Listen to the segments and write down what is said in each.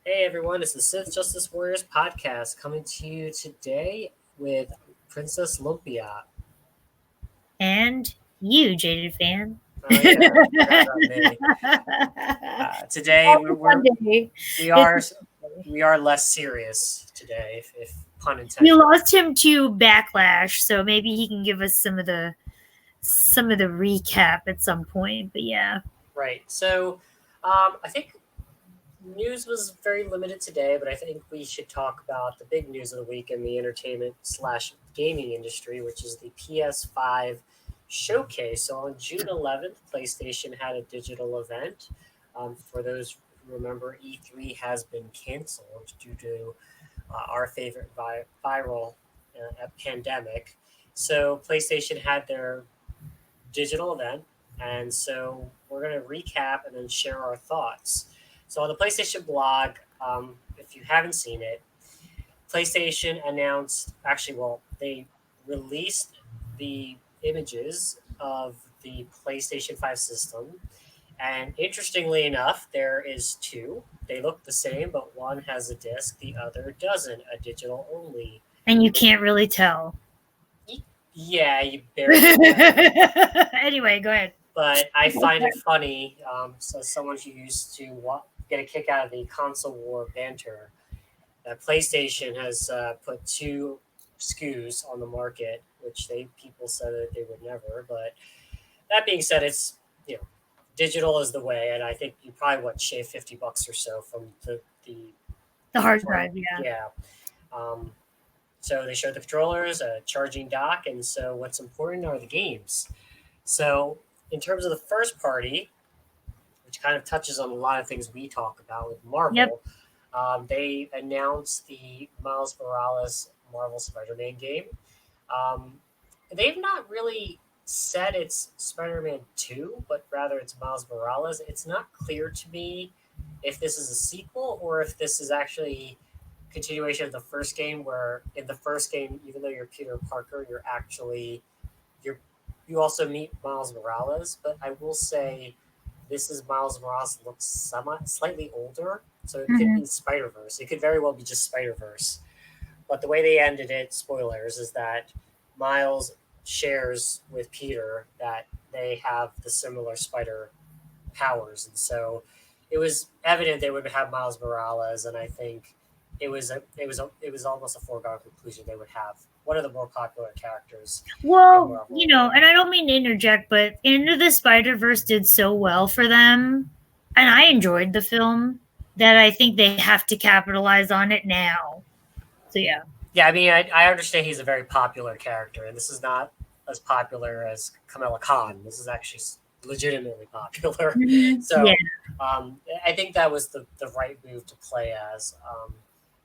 Hey everyone, it's the Sith Justice Warriors podcast coming to you today with Princess Lumpia. And you, jaded fan. Oh yeah, I forgot about me. Today Happy Sunday. we It's are we are less serious today, if pun We intended. lost him to Backlash, so maybe he can give us some of the recap at some point. But yeah, Right. So, I think news was very limited today, but I think we should talk about the big news of the week in the entertainment slash gaming industry, which is the PS5 showcase. So on June 11th, PlayStation had a digital event. For those who remember, E3 has been canceled due to our favorite viral pandemic. So PlayStation had their digital event, and so we're going to recap and then share our thoughts. So on the PlayStation blog, if you haven't seen it, PlayStation announced they released the images of the PlayStation 5 system. And interestingly enough, there is two. They look the same, but one has a disc, the other doesn't, a digital only. and you can't really tell. Yeah, you barely can. Anyway, go ahead. But I find it funny. So, someone who used to get a kick out of the console war banter, that PlayStation has put two SKUs on the market, which people said that they would never. But that being said, it's digital is the way, and I think you probably shave $50 or so from The hard from drive, yeah. yeah. Um, so they showed the controllers, a charging dock, and so what's important are the games. So in terms of the first party, which kind of touches on a lot of things we talk about with Yep. Marvel, they announced the Miles Morales Marvel Spider-Man game. Um, they've not really said it's Spider-Man 2, but rather it's Miles Morales. It's not clear to me if this is a sequel or if this is actually continuation of the first game, where in the first game, even though you're Peter Parker, you're you also meet Miles Morales. But I will say this is Miles Morales looks slightly older, so it could Mhm. be Spider Verse. It could very well be just Spider Verse. But the way they ended it, spoilers, is that Miles shares with Peter that they have the similar spider powers, and so it was evident they would have Miles Morales, and I think it was almost a foregone conclusion they would have one of the more popular characters in Well, Marvel. and I don't mean to interject, but Into the Spider Verse did so well for them, and I enjoyed the film that I think they have to capitalize on it now. So yeah. Yeah, I mean, I understand he's a very popular character, and this is not as popular as Kamala Khan. This is actually legitimately popular. Yeah. So I think that was the right move to play as.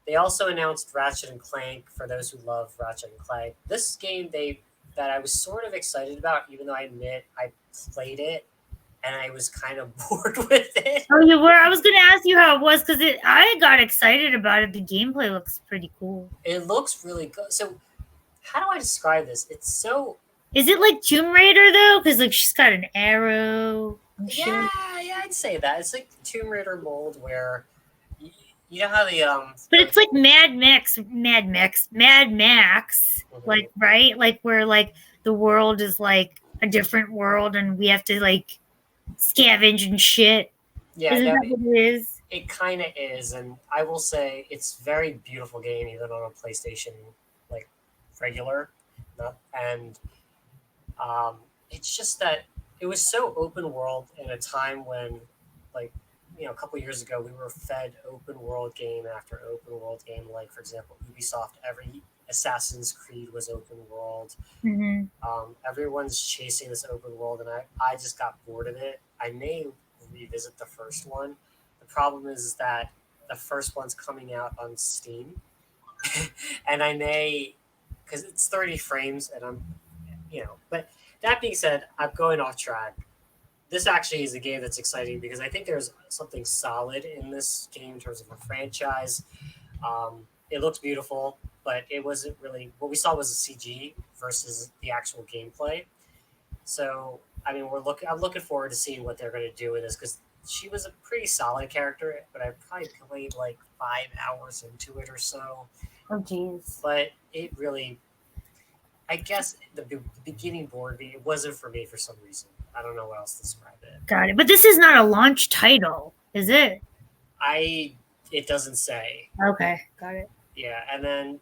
They also announced Ratchet and Clank for those who love Ratchet and Clank. This game that I was sort of excited about, even though I admit I played it and I was kind of bored with it. Oh, you were? I was going to ask you how it was because I got excited about it. The gameplay looks pretty cool. It looks really good. So how do I describe this? It's so Is it like Tomb Raider though? Because like she's got an arrow and yeah, shit. yeah, I'd say that. It's like the Tomb Raider mold where you know how But it's like Mad Max, mhm. like right, like where like the world is like a different world, and we have to like scavenge and shit. Yeah, Isn't no, that what it is? it kind of is, and I will say it's a very beautiful game, even on a PlayStation like regular, not and um, it's just that it was so open world in a time when, like, a couple years ago, we were fed open world game after open world game. Like, for example, Ubisoft, every Assassin's Creed was open world. Mm-hmm. Everyone's chasing this open world, and I just got bored of it. I may revisit the first one. The problem is that the first one's coming out on Steam, and I may, because it's 30 frames, and but that being said, I'm going off track. This actually is a game that's exciting because I think there's something solid in this game in terms of a franchise. It looks beautiful, but it wasn't really what we saw was a CG versus the actual gameplay. So I mean, I'm looking forward to seeing what they're going to do with this because she was a pretty solid character, but I probably played like 5 hours into it or so. Oh, jeez. But it really, I guess the beginning board game, it wasn't for me for some reason. I don't know what else to describe it. Got it. But this is not a launch title, is it? It doesn't say. Okay, got it. Yeah, and then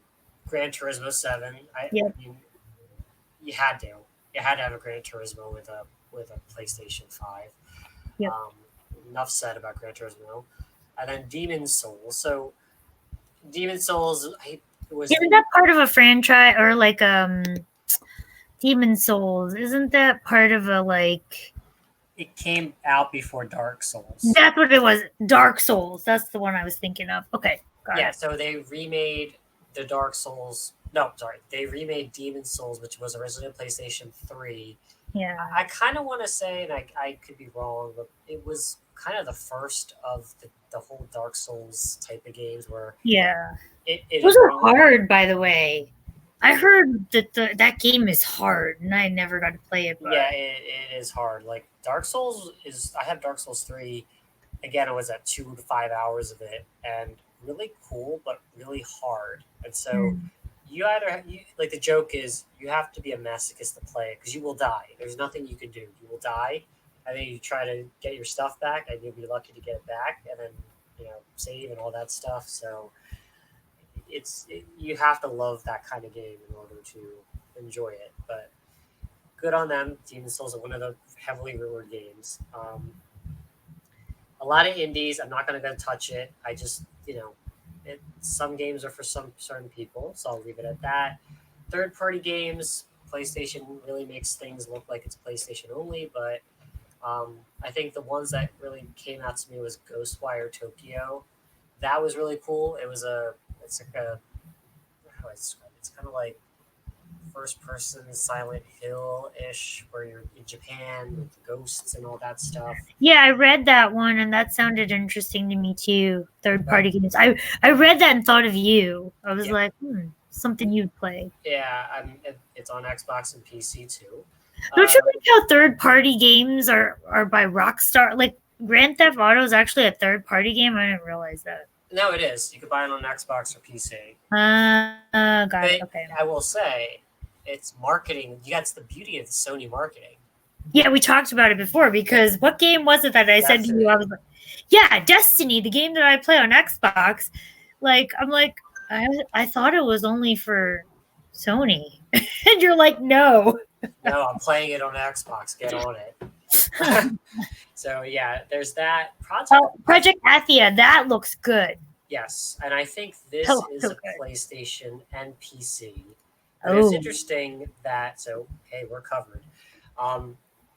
Gran Turismo 7. Yep. I mean, you had to. You had to have a Gran Turismo with a PlayStation 5. Yep. Enough said about Gran Turismo. And then Demon Souls. So Demon Souls, Isn't that part of a franchise or like Demon Souls? Isn't that part of a like? It came out before Dark Souls. That's what it was. Dark Souls. That's the one I was thinking of. Okay, got Yeah, it. so they remade the Dark Souls. No, sorry, they remade Demon Souls, which was originally PlayStation 3. Yeah. I kind of want to say, and I could be wrong, but it was kind of the first of the whole Dark Souls type of games where Yeah. it Those are hard, by the way. I heard that that game is hard, and I never got to play it. But... Yeah, it is hard. Like Dark Souls is. I have Dark Souls 3. Again, it was at 2 to 5 hours of it, and really cool, but really hard. And so you either like the joke is you have to be a masochist to play it because you will die. There's nothing you can do. You will die, and then you try to get your stuff back, and you'll be lucky to get it back, and then save and all that stuff. So you have to love that kind of game in order to enjoy it. But good on them. Demon Souls are one of the heavily rumored games. A lot of indies. I'm not going to go touch it. I just some games are for some certain people, so I'll leave it at that. Third-party games, PlayStation really makes things look like it's PlayStation only, but I think the ones that really came out to me was Ghostwire Tokyo. That was really cool. It's like a, how do I describe it? It's kind of like first-person Silent Hill-ish, where you're in Japan with the ghosts and all that stuff. Yeah, I read that one, and that sounded interesting to me too. Third-party games. I read that and thought of you. I was like, something you'd play. Yeah, it's on Xbox and PC too. Don't you like how third-party games are by Rockstar? Like Grand Theft Auto is actually a third-party game. I didn't realize that. No, it is. You can buy it on Xbox or PC. Got it. Okay. I will say, it's marketing. That's the beauty of the Sony marketing. Yeah, we talked about it before because what game was it that I said to you? I was like, yeah, Destiny, the game that I play on Xbox. Like, I'm like, I thought it was only for Sony. And you're like, no. No, I'm playing it on Xbox. Get on it. So, yeah, there's that. Project Athia, that looks good. Yes, and I think this is a PlayStation and PC. And it's interesting that, hey, we're covered.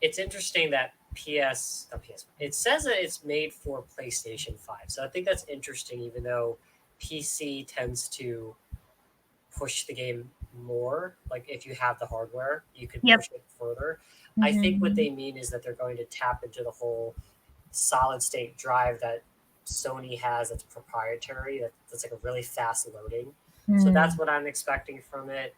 It's interesting that it says that it's made for PlayStation 5. So I think that's interesting, even though PC tends to push the game more. Like if you have the hardware, you can push it further. Mm-hmm. I think what they mean is that they're going to tap into the whole solid state drive that Sony has that's proprietary, that's like a really fast loading. So that's what I'm expecting from it.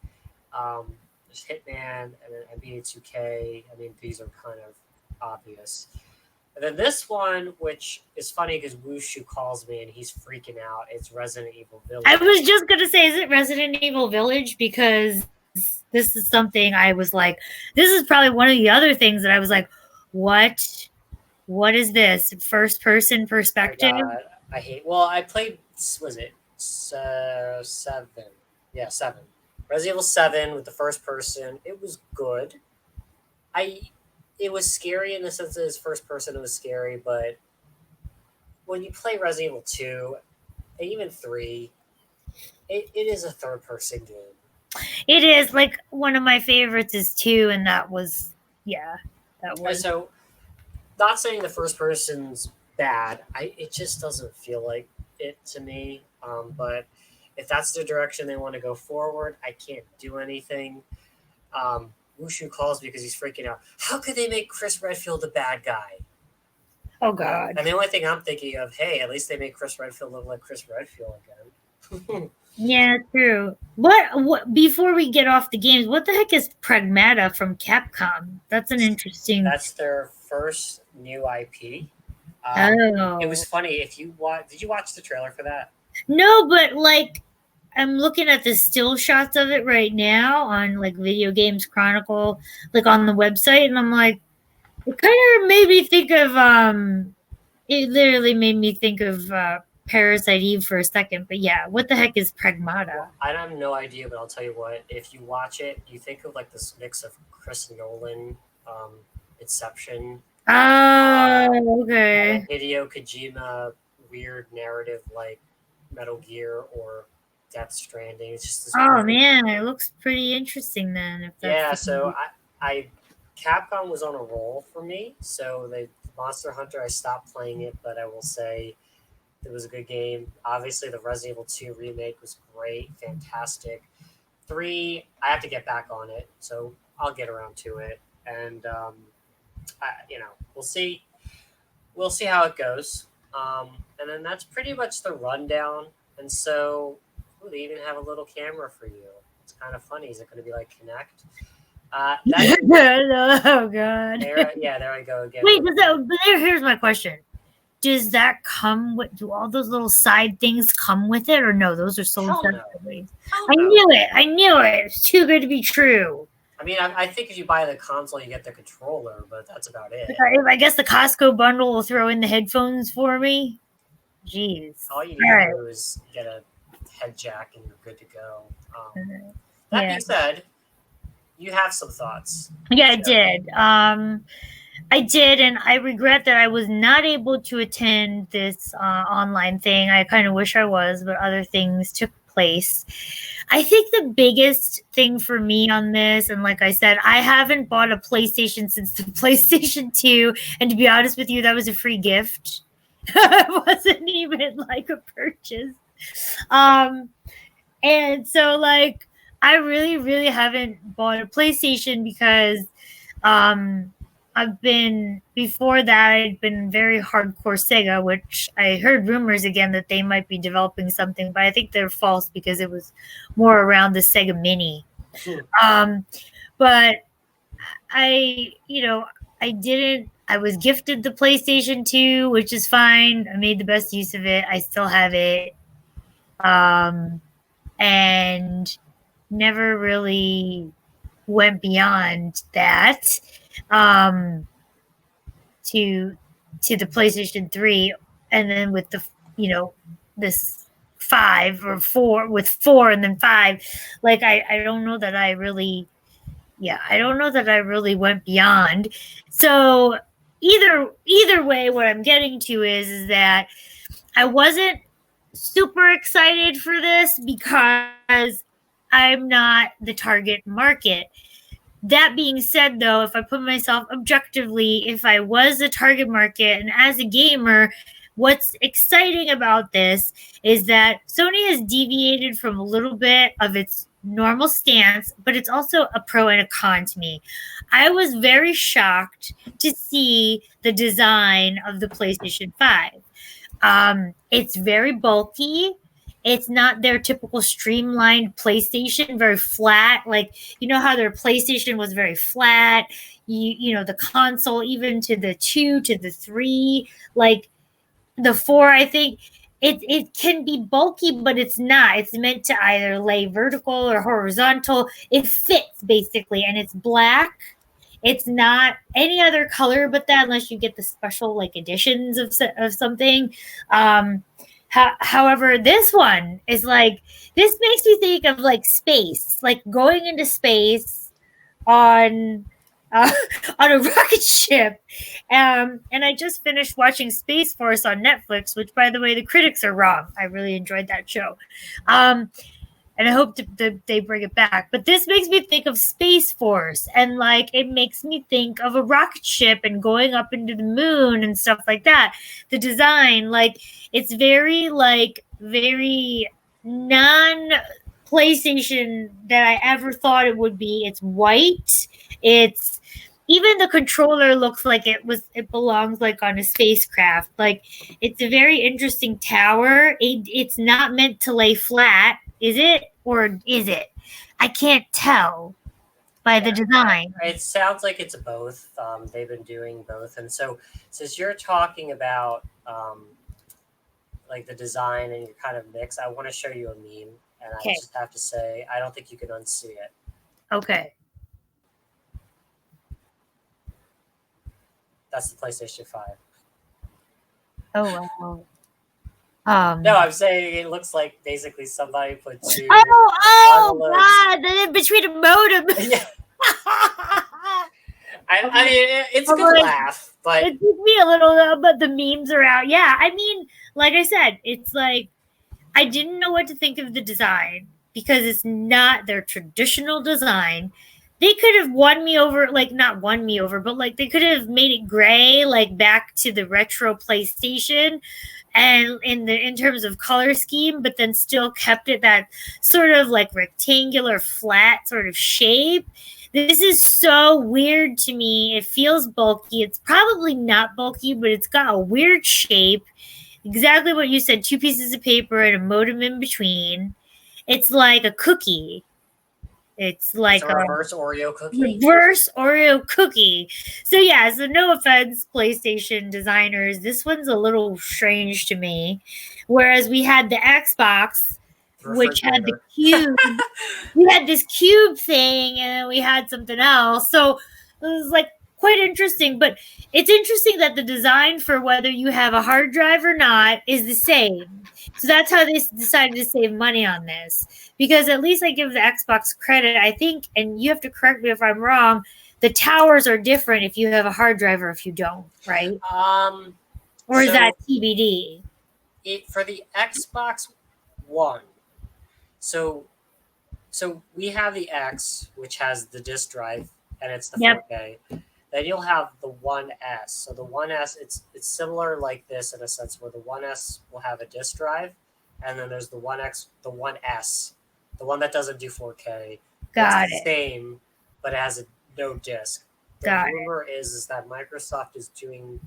There's Hitman and then NBA 2K. I mean, these are kind of obvious. And then this one, which is funny because Wushu calls me and he's freaking out. It's Resident Evil Village. I was just going to say, is it Resident Evil Village? Because this is something I was like, this is probably one of the other things that I was like, what is this? First person perspective? I hate, I played, was it 7? Yeah, 7. Resident Evil 7 with the first person. It was good. It was scary in the sense that it's first person. It was scary, but when you play Resident Evil 2 and even 3, it is a third person game. It is. Like one of my favorites is 2, and that was. So, not saying the first person's bad. It just doesn't feel like it to me. But if that's the direction they want to go forward, I can't do anything. Wushu calls because he's freaking out. How could they make Chris Redfield the bad guy? Oh, God. And the only thing I'm thinking of, hey, at least they make Chris Redfield look like Chris Redfield again. Yeah, true. What? Before we get off the games, what the heck is Pragmata from Capcom? That's an interesting... That's their first new IP. It was Oh. funny. If you watch, did you watch the trailer for that? No, but like I'm looking at the still shots of it right now on like Video Games Chronicle, like on the website, and I'm like, it kind of made me think of it literally made me think of Parasite Eve for a second. But yeah, what the heck is Pragmata? Well, I have no idea, but I'll tell you what. If you watch it, you think of like this mix of Chris Nolan, Inception, Oh, kind of okay. Hideo Kojima, weird narrative like Metal Gear or Death Stranding. It's just this Oh weird. man, it looks pretty interesting then. If that's Yeah, the so I Capcom was on a roll for me. So they Monster Hunter, I stopped playing it, but I will say it was a good game. Obviously, the Resident Evil 2 remake was great, fantastic. 3, I have to get back on it, so I'll get around to it. And we'll see. We'll see how it goes. And then that's pretty much the rundown. And so, ooh, they even have a little camera for you. It's kind of funny. Is it going to be like Connect? That's oh god. there I go again. Wait, here's my question. Does that come with? Do all those little side things come with it, or no? Those are sold Hell no. separately. Hell I no. knew it. I knew it. It's too good to be true. I mean, I think if you buy the console, you get the controller, but that's about it. I guess the Costco bundle will throw in the headphones for me. Jeez. All you need to do is get a head jack and you're good to go. That being said, you have some thoughts. Yeah, I did. I did, and I regret that I was not able to attend this online thing. I kind of wish I was, but other things took place. I think the biggest thing for me on this, and like I said, I haven't bought a PlayStation since the PlayStation 2, and to be honest with you, that was a free gift. It wasn't even like a purchase. And so like I really, really haven't bought a PlayStation because I've been before that I'd been very hardcore Sega, which I heard rumors again that they might be developing something, but I think they're false because it was more around the Sega Mini. But I was gifted the PlayStation 2, which is fine. I made the best use of it. I still have it. And never really went beyond that to the PlayStation 3, and then with the this 5 or 4 with 4 and then 5, like I don't know that I really went beyond. So either way, what I'm getting to is that I wasn't super excited for this because I'm not the target market. That being said, though, if I put myself objectively, if I was a target market and as a gamer, what's exciting about this is that Sony has deviated from a little bit of its normal stance, but it's also a pro and a con to me. I was very shocked to see the design of the PlayStation 5. It's very bulky. It's not their typical streamlined PlayStation, very flat. Like, you know how their PlayStation was very flat? The console, even to the 2, to the 3, like the 4, I think it can be bulky, but it's not. It's meant to either lay vertical or horizontal. It fits basically, and it's black. It's not any other color but that, unless you get the special like editions of something. However, this one is like, this makes me think of like space, like going into space on on a rocket ship. And I just finished watching Space Force on Netflix, which, by the way, the critics are wrong. I really enjoyed that show. And I hope they bring it back. But this makes me think of Space Force, and like it makes me think of a rocket ship and going up into the moon and stuff like that. The design, like it's very non PlayStation that I ever thought it would be. It's white. It's even the controller looks like it belongs like on a spacecraft. Like it's a very interesting tower. It's not meant to lay flat. Is it? Or is it? I can't tell. by the design. It sounds like it's both. They've been doing both, and so since you're talking about like the design and you're kind of mixed, I want to show you a meme, and I Okay. just have to say I don't think you can unsee it. Okay. That's the PlayStation 5. Oh wow. No, I'm saying it looks like basically somebody put two. Oh envelopes. God! Between a modem. Yeah. I mean, it's a good laugh, but it took me a little, but the memes are out. Yeah, I mean, like I said, it's like I didn't know what to think of the design because it's not their traditional design. They could have won me over, like not won me over, but like they could have made it gray, like back to the retro PlayStation, and in terms of color scheme, but then still kept it that sort of like rectangular, flat sort of shape. This is so weird to me. It feels bulky. It's probably not bulky, but it's got a weird shape. Exactly what you said, two pieces of paper and a modem in between. It's like a cookie. It's like a reverse Oreo cookie. Reverse Oreo cookie. So yeah, so no offense, PlayStation designers. This one's a little strange to me. Whereas we had the Xbox, which had the cube. We had this cube thing, and then we had something else. So it was like quite interesting. But it's interesting that the design for whether you have a hard drive or not is the same. So that's how they decided to save money on this. Because at least I give the Xbox credit, I think, and you have to correct me if I'm wrong, the towers are different if you have a hard drive or if you don't, right? Or is that TBD? For the Xbox One, so we have the X, which has the disk drive, and it's the 4K. Then you'll have the One S. So the One S, it's similar like this in a sense, where the One S will have a disk drive, and then there's the One X, the One S, the one that doesn't do 4K. Got it's the same, but it has no disk. The rumor is that Microsoft is doing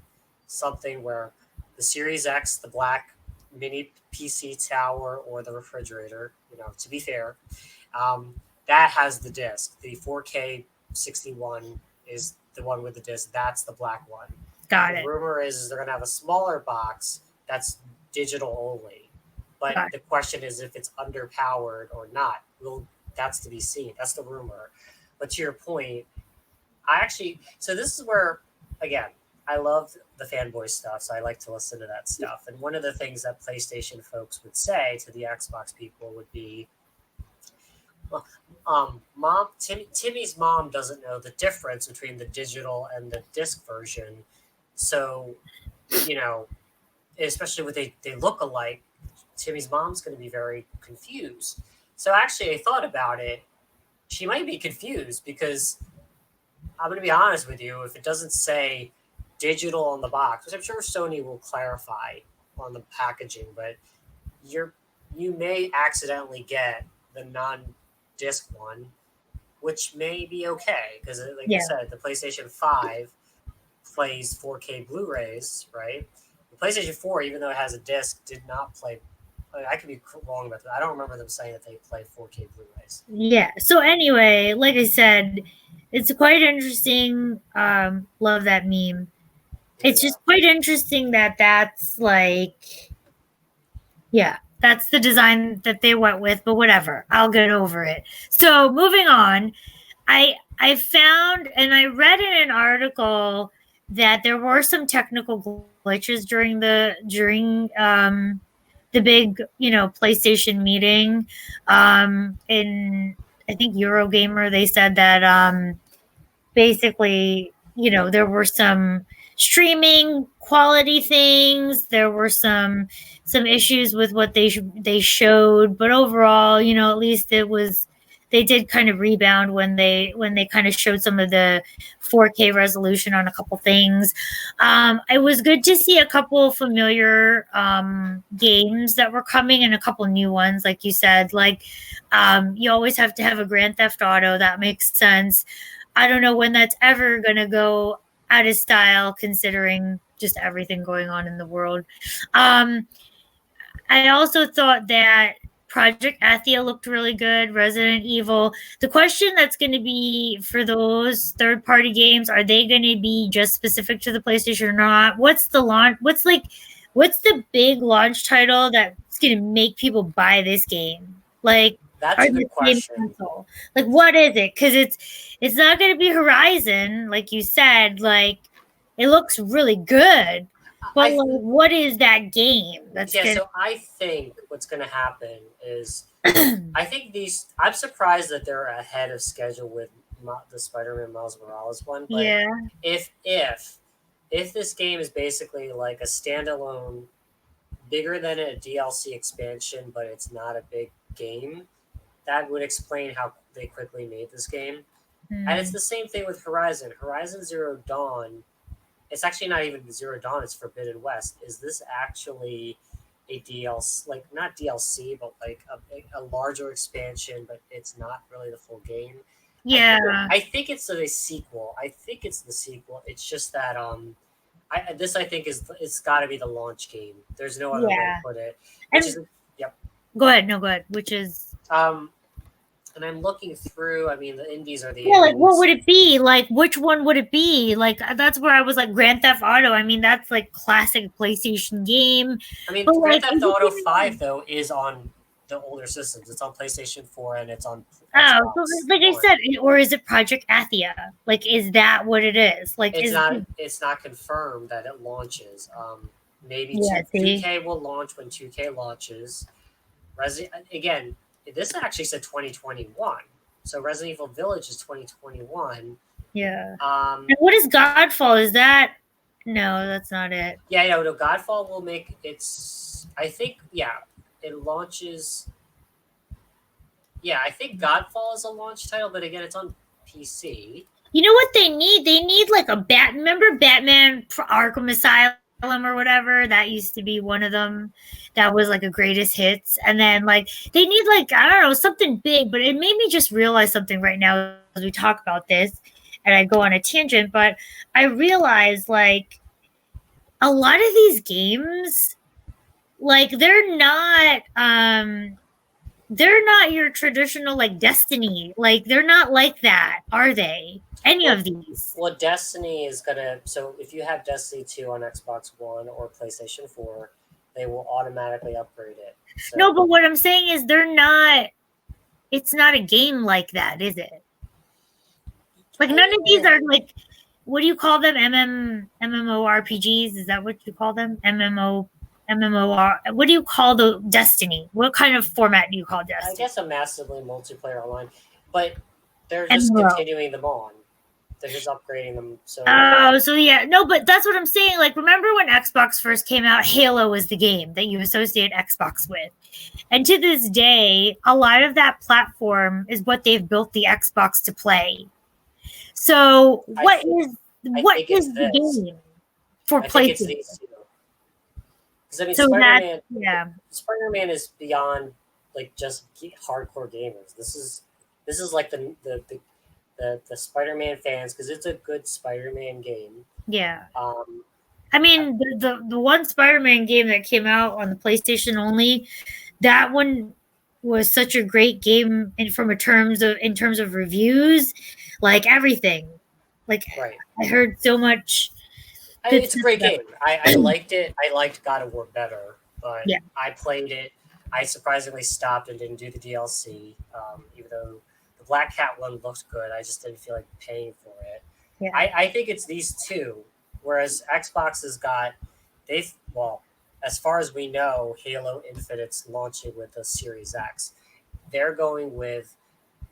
something where the Series X, the black mini PC tower, or the refrigerator, to be fair, that has the disc. The 4K 61 is the one with the disc. That's the black one. The rumor is they're going to have a smaller box that's digital only. But the question is if it's underpowered or not. That's to be seen. That's the rumor. But to your point, so this is where, again, I love the fanboy stuff, so I like to listen to that stuff. And one of the things that PlayStation folks would say to the Xbox people would be, Timmy's mom doesn't know the difference between the digital and the disc version. So, especially when they look alike, Timmy's mom's going to be very confused. So actually, I thought about it. She might be confused because I'm going to be honest with you. If it doesn't say digital on the box, which I'm sure Sony will clarify on the packaging, but you may accidentally get the non-disc one, which may be okay because, like I said, the PlayStation 5 plays 4K Blu-rays, right? The PlayStation 4, even though it has a disc, did not play. I could be wrong about that. I don't remember them saying that they play 4K Blu-rays. Yeah. So anyway, like I said, it's quite interesting. Love that meme. It's just quite interesting that's like, that's the design that they went with, but whatever. I'll get over it. So moving on, I found, and I read in an article that there were some technical glitches during the big, PlayStation meeting. In I think Eurogamer, they said that basically, there were some streaming quality things. There were some issues with what they showed, but overall, at least they did kind of rebound when they kind of showed some of the 4K resolution on a couple things. It was good to see a couple familiar games that were coming and a couple new ones, like you said. Like you always have to have a Grand Theft Auto. That makes sense. I don't know when that's ever going to go out of style, considering just everything going on in the world. I also thought that Project Athia looked really good. Resident Evil. The question that's going to be for those third-party games: are they going to be just specific to the PlayStation or not? What's the launch? What's the big launch title that's going to make people buy this game? Like, That's are a they good question. like, what is it? Because it's not going to be Horizon, like you said. Like, it looks really good, but like, what is that game? That's yeah. gonna. So I think what's going to happen is I think these. I'm surprised that they're ahead of schedule with the Spider-Man Miles Morales one. But Yeah. if this game is basically like a standalone, bigger than a DLC expansion, but it's not a big game, that would explain how they quickly made this game. And it's the same thing with Horizon. Horizon Zero Dawn. It's actually not even Zero Dawn. It's Forbidden West. Is this actually a DLC? Like not DLC, but like a larger expansion, but it's not really the full game. Yeah. I think it's a sequel. I think it's the sequel. It's just that I think it's got to be the launch game. There's no other way to put it. Which And is yep. Go ahead. No, go ahead. Which is And I'm looking through. I mean, the indies are the yeah. Like, what indies. would it be? Like, which one would it be? Like, that's where I was like Grand Theft Auto. I mean, that's like classic PlayStation game. I mean, But Grand like, Theft Auto 5 though is on the older systems. It's on PlayStation 4 and it's on oh, Xbox so like I One. said, or is it Project Athia? Like, is that what it is? Like, It's not confirmed that it launches. Maybe Yeah, see? 2K will launch when 2K launches. Again, this actually said 2021. So Resident Evil Village is 2021. Yeah. And what is Godfall? Is that no? That's not it. Yeah, no, Godfall will make its. I think it launches. Yeah, I think Godfall is a launch title, but again, it's on PC. You know what they need? They need like a Remember Batman Arkham Asylum or whatever? That used to be one of them. That was like a greatest hits. And then like they need like I don't know something big. But it made me just realize something right now as we talk about this, and I go on a tangent. But I realized like a lot of these games, like they're not your traditional like Destiny. Like they're not like that, are they? Any of these? Well, Destiny is gonna. So if you have Destiny 2 on Xbox One or PlayStation 4, they will automatically upgrade it. So, No, but what I'm saying is they're not. It's not a game like that, is it? Like none of these are like. What do you call them? MMORPGs? Is that what you call them? MMOR. What do you call the Destiny? What kind of format do you call Destiny? I guess a massively multiplayer online, but they're just continuing them on. They're just upgrading them. So yeah, no, but that's what I'm saying. Like, remember when Xbox first came out? Halo was the game that you associate Xbox with, and to this day, a lot of that platform is what they've built the Xbox to play. So, what is the game for PlayStation? Because I mean, Spider-Man is beyond like just hardcore gamers. This is like the Spider-Man fans because it's a good Spider-Man game. Yeah. I mean, the one Spider-Man game that came out on the PlayStation only, that one was such a great game in terms of reviews, like everything. Like I heard so much. It's a great game. I liked it. I liked God of War better, but I played it. I surprisingly stopped and didn't do the DLC, even though the Black Cat one looked good. I just didn't feel like paying for it. Yeah. I think it's these two, whereas Xbox has got as far as we know, Halo Infinite's launching with the Series X. They're going with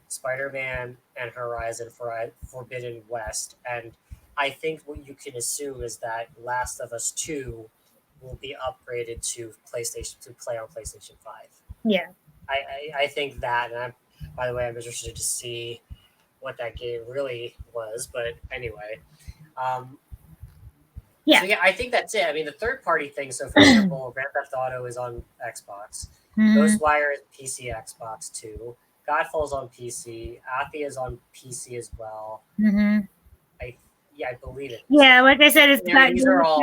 Spider-Man and Horizon for Forbidden West, and I think what you can assume is that Last of Us 2 will be upgraded to PlayStation to play on PlayStation 5. Yeah. I think that, and by the way, I'm interested to see what that game really was, but anyway. So I think that's it. I mean, the third-party thing, so for example, Grand Theft Auto is on Xbox. Ghostwire is PC, Xbox too. Godfall's on PC. Athia is on PC as well. Mm-hmm. I believe it. Yeah, like I said, it's these are all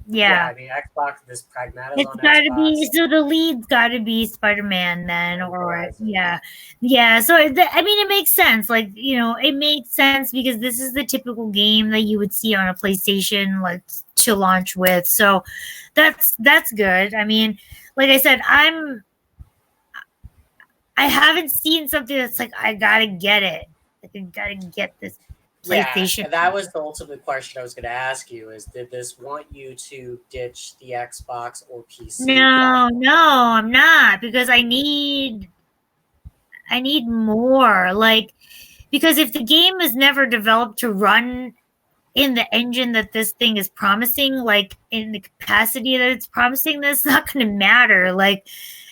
Yeah, Yeah. I mean Xbox. This Pragmata's It's on got to be, Xbox so the lead's got to be Spider-Man then, and or Horizon. yeah. So I mean, it makes sense. Like, it makes sense because this is the typical game that you would see on a PlayStation, like, to launch with. So that's good. I mean, like I said, I haven't seen something that's like I gotta get it. Like, I gotta get this Yeah, PlayStation. and that was the ultimate question I was going to ask you: is did this want you to ditch the Xbox or PC No, platform? no, I'm not, because I need more. Like, because if the game is never developed to run in the engine that this thing is promising, like in the capacity that it's promising, that's not going to matter. Like,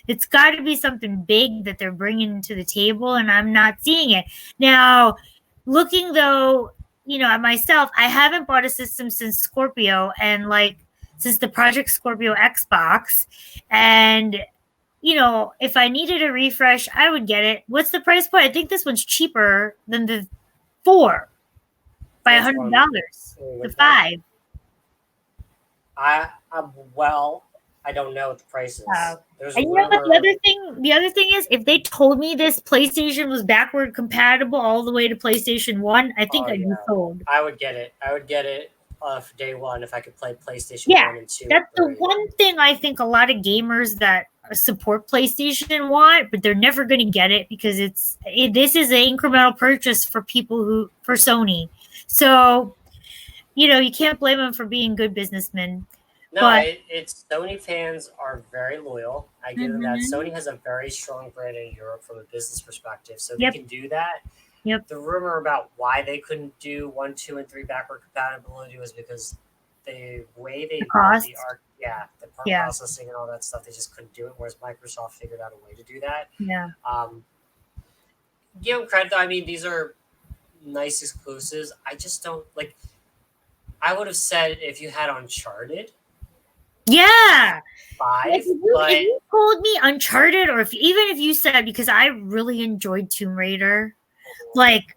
it's got to be something big that they're bringing to the table, and I'm not seeing it. Now, looking though, at myself, I haven't bought a system since Scorpio, and like since the Project Scorpio Xbox, and if I needed a refresh, I would get it. What's the price point? I think this one's cheaper than the 4 by Which one? $100. The Which one? 5. Well, I don't know what the price Uh, is. There's a and you know what rumor. the other thing is, if they told me this PlayStation was backward compatible all the way to PlayStation 1, I think Oh I'd be yeah, sold. I would get it. I would get it for day one if I could play PlayStation Yeah, 1 and 2 and that's the 3. one thing I think a lot of gamers that support PlayStation want, but they're never going to get it because this is an incremental purchase for for Sony. So, you can't blame them for being good businessmen. No, But it's Sony fans are very loyal. I give them that. mhm, Sony has a very strong brand in Europe from a business perspective, so they yep, can do that. yep, The rumor about why they couldn't do 1, 2, and 3 backward compatibility was because the way the they built the cost, arc, yeah, the part yeah, processing and all that stuff, they just couldn't do it. Whereas Microsoft figured out a way to do that. yeah, Um, Give them credit. I mean, these are nice exclusives. I just don't like. I would have said if you had Uncharted yeah. Like, five, if but you told me Uncharted, or even if you said, because I really enjoyed Tomb Raider, like,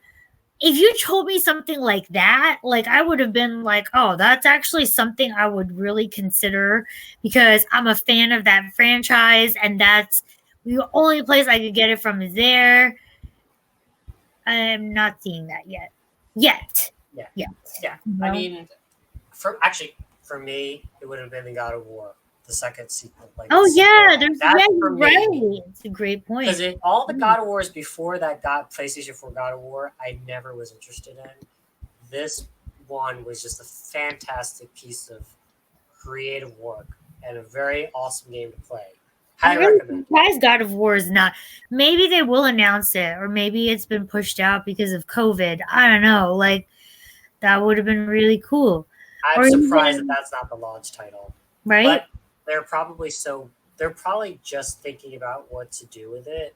if you told me something like that, like, I would have been like, oh, that's actually something I would really consider, because I'm a fan of that franchise, and that's the only place I could get it from is there. I'm not seeing that yet. Yet. yeah, Yet. yeah. You I know? mean, for me, it would have been the God of War, the second sequel, like the Oh sequel. yeah, That's for you're me. right. It's a great Because point. all the God of Wars before that got PlayStation 4 God of War, I never was interested in. This one was just a fantastic piece of creative work and a very awesome game to play. I'm Highly really recommend. surprised God of War is not. Maybe they will announce it, or maybe it's been pushed out because of COVID. I don't know. Like, that would have been really cool. I'm Or surprised that even, that's not the launch title, right? but they're probably just thinking about what to do with it.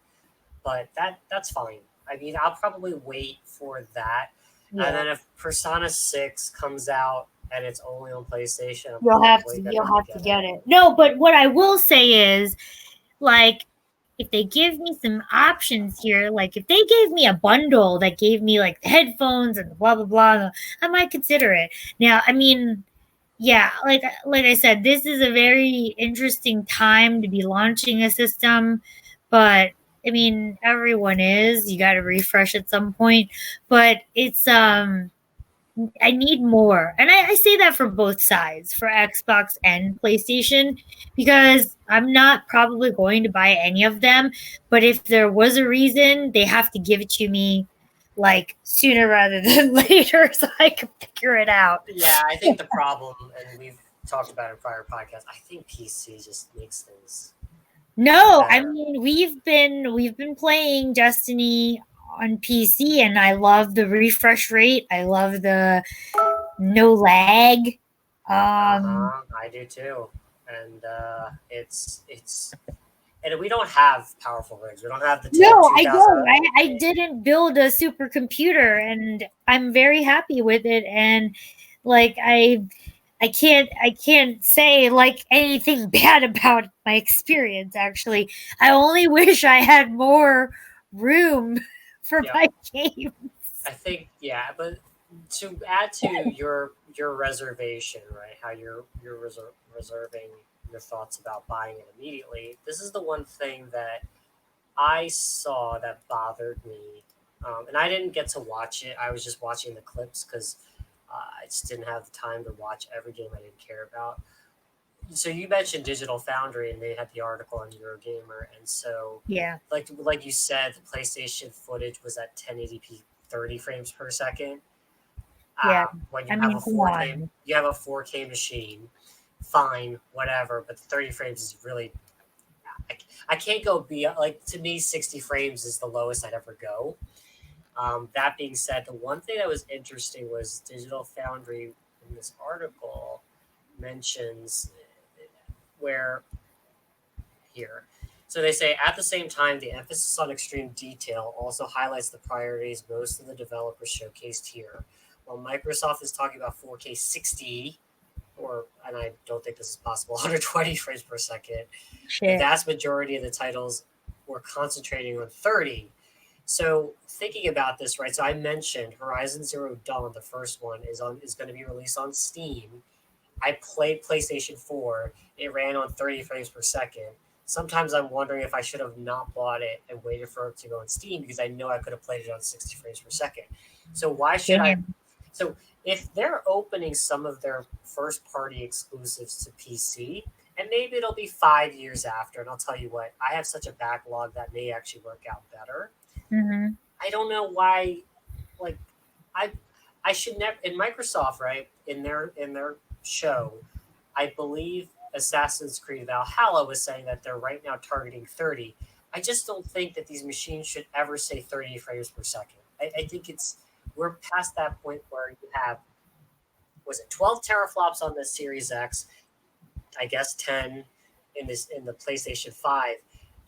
But that's fine. I mean, I'll probably wait for that, and Yeah. then if Persona 6 comes out and it's only on PlayStation, I'm You'll have probably to gonna you'll have to get it. get it. No, but what I will say is, like, if they give me some options here, like if they gave me a bundle that gave me like the headphones and blah blah blah, I might consider it. Now, I mean, yeah, like I said, this is a very interesting time to be launching a system, but I mean, everyone is. You got to refresh at some point, but I need more. And I say that for both sides, for Xbox and PlayStation, because I'm not probably going to buy any of them. But if there was a reason, they have to give it to me like sooner rather than later so I can figure it out. Yeah, I think the problem, and we've talked about it in prior podcasts, I think PC just makes things No, I better. mean, we've been playing Destiny on PC, and I love the refresh rate. I love the no lag. Uh Um huh. I do too, and it's and we don't have powerful rigs. We don't have the No, I 2000. don't. I didn't build a supercomputer, and I'm very happy with it. And like, I can't say like anything bad about my experience. Actually, I only wish I had more room for Yep. my game. I think yeah, but to add to your reservation, right? How you're reserving your thoughts about buying it immediately. This is the one thing that I saw that bothered me, and I didn't get to watch it. I was just watching the clips because I just didn't have the time to watch every game I didn't care about. So you mentioned Digital Foundry, and they had the article on Eurogamer, and so Yeah. like you said, the PlayStation footage was at 1080p, 30 frames per second. Yeah. When I you have a mean, come 4K, on. you have a 4K machine, fine, whatever. But 30 frames is really, I can't go beyond. Like to me, 60 frames is the lowest I'd ever go. That being said, the one thing that was interesting was Digital Foundry in this article mentions where here. So they say at the same time, the emphasis on extreme detail also highlights the priorities most of the developers showcased here. While Microsoft is talking about 4K 60, or and I don't think this is possible, 120 frames per second, the Shit. vast majority of the titles were concentrating on 30. So thinking about this, right? So I mentioned Horizon Zero Dawn, the first one, is going to be released on Steam. I played PlayStation 4. It ran on 30 frames per second. Sometimes I'm wondering if I should have not bought it and waited for it to go on Steam because I know I could have played it on 60 frames per second. So why should I? Damn. So if they're opening some of their first party exclusives to PC, and maybe it'll be 5 years after, and I'll tell you what, I have such a backlog that may actually work out better. Mm-hmm. I don't know why, like, I I should never in Microsoft, right? In their show, I believe Assassin's Creed Valhalla was saying that they're right now targeting 30. I just don't think that these machines should ever say 30 frames per second. I think we're past that point where you have, was it 12 teraflops on the Series X, I guess 10 in the PlayStation 5.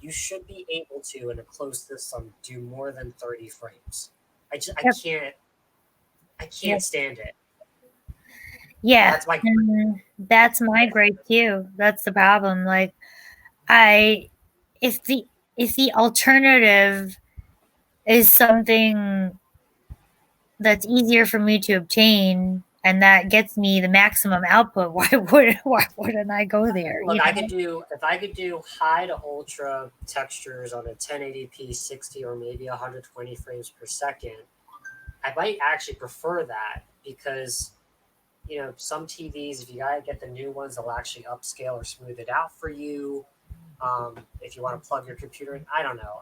You should be able to in a closed system do more than 30 frames. I Yep. can't I can't Yep. stand it. Yeah. That's my And that's my gripe too. That's the problem. Like I if the if the alternative is something that's easier for me to obtain and that gets me the maximum output, why wouldn't I go there? look. I could do if I could do high to ultra textures on a 1080p 60 or maybe 120 frames per second. I might actually prefer that because some TVs, if you gotta get the new ones, they'll actually upscale or smooth it out for you. If you want to plug your computer in, I don't know.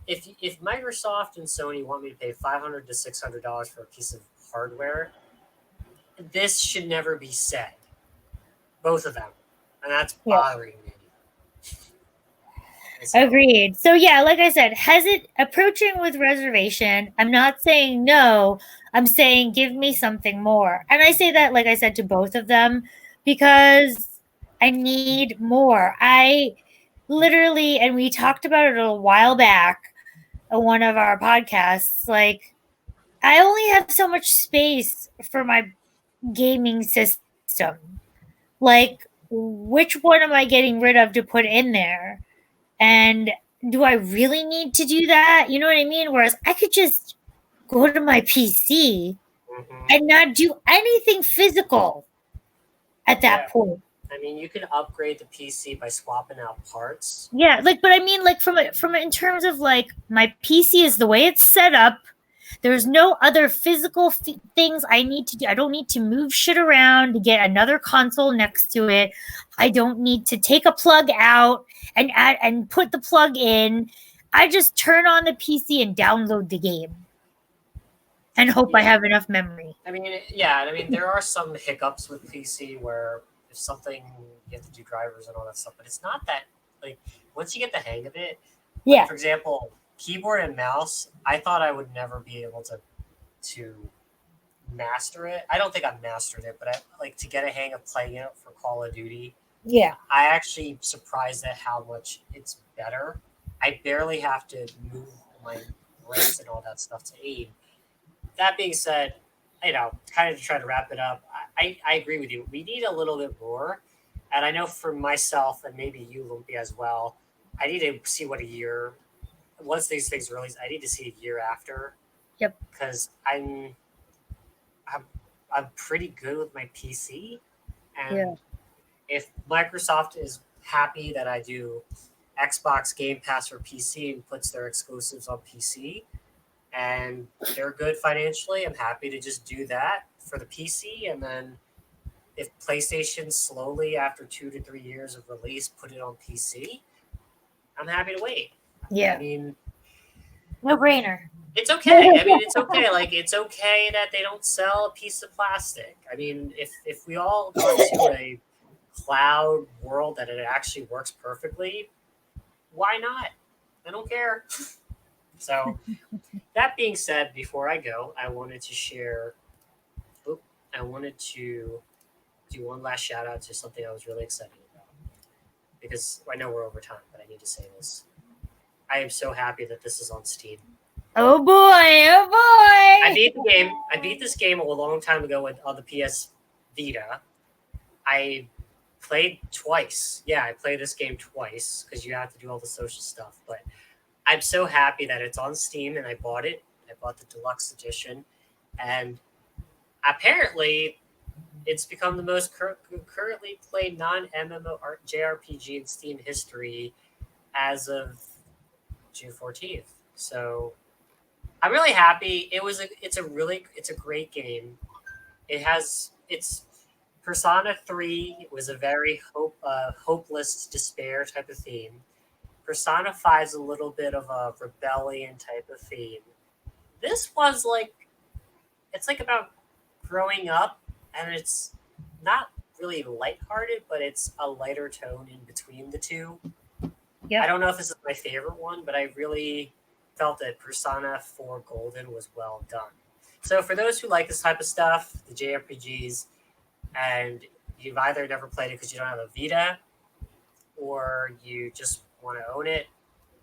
If Microsoft and Sony want me to pay $500 to $600 for a piece of hardware, this should never be said. Both of them, and that's Yeah. bothering me. So, Agreed. So yeah, like I said, approaching with reservation. I'm not saying no. I'm saying give me something more. And I say that like I said to both of them because I need more. I literally and we talked about it a while back on one of our podcasts, like I only have so much space for my gaming system. Like which one am I getting rid of to put in there? And do I really need to do that? You know what I mean? Whereas I could just go to my PC mhm. and not do anything physical at Yeah, that point. I mean, you can upgrade the PC by swapping out parts. Yeah, like, but I mean, like, in terms of like my PC is the way it's set up. There's no other physical things I need to do. I don't need to move shit around to get another console next to it. I don't need to take a plug out and add and put the plug in. I just turn on the PC and download the game and hope I Yeah, have enough memory. I mean, yeah, I mean, there are some hiccups with PC where if something you have to do drivers and all that stuff, but it's not that like once you get the hang of it, like Yeah. for example, keyboard and mouse, I thought I would never be able to master it. I don't think I've mastered it, but I like to get a hang of playing it for Call of Duty. Yeah. I actually surprised at how much it's better. I barely have to move my wrist and all that stuff to aim. That being said, kind of to try to wrap it up, I agree with you. We need a little bit more. And I know for myself and maybe you, Lumpy, as well, I need to see what a year, once these things release, I need to see a year after Yep. because I'm I'm pretty good with my PC, Yeah. and if Microsoft is happy that I do Xbox Game Pass for PC and puts their exclusives on PC, and they're good financially, I'm happy to just do that for the PC. And then if PlayStation slowly, after 2 to 3 years of release, put it on PC, I'm happy to wait. I Yeah. mean, No brainer. it's okay. I mean, it's okay. Like, it's okay that they don't sell a piece of plastic. I mean, if we all got to a cloud world that it actually works perfectly, why not? I don't care. So, that being said, before I go, I wanted to share. Oop, I wanted to do one last shout out to something I was really excited about because I know we're over time, but I need to say this. I am so happy that this is on Steam. Oh boy, oh I boy. beat the game. I beat this game a long time ago on the PS Vita. I played twice. Yeah, I played this game twice because you have to do all the social stuff. But I'm so happy that it's on Steam and I bought it. I bought the deluxe edition, and apparently it's become the most currently played non-MMO JRPG in Steam history as of June 14th. So I'm really happy. It's a great game. It's Persona 3 was a very hopeless despair type of theme. Persona 5 is a little bit of a rebellion type of theme. This was like it's like about growing up, and it's not really lighthearted, but it's a lighter tone in between the two. I Yep. don't know if this is my favorite one, but I really felt that Persona 4 Golden was well done. So for those who like this type of stuff, the JRPGs, and you've either never played it because you don't have a Vita, or you just want to own it,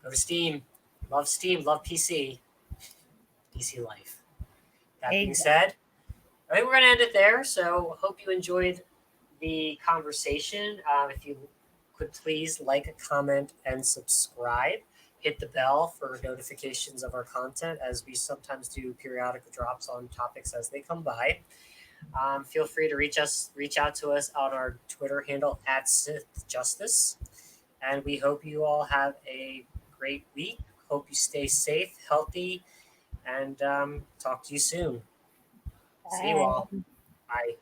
go to Steam, love PC, PC life. That being Exactly. said, I think we're going to end it there. So hope you enjoyed the conversation. If you could please like, comment, and subscribe. Hit the bell for notifications of our content as we sometimes do periodic drops on topics as they come by. Feel free to reach out to us on our Twitter handle at Sith Justice. And we hope you all have a great week. Hope you stay safe, healthy, and talk to you soon. See you all. Bye.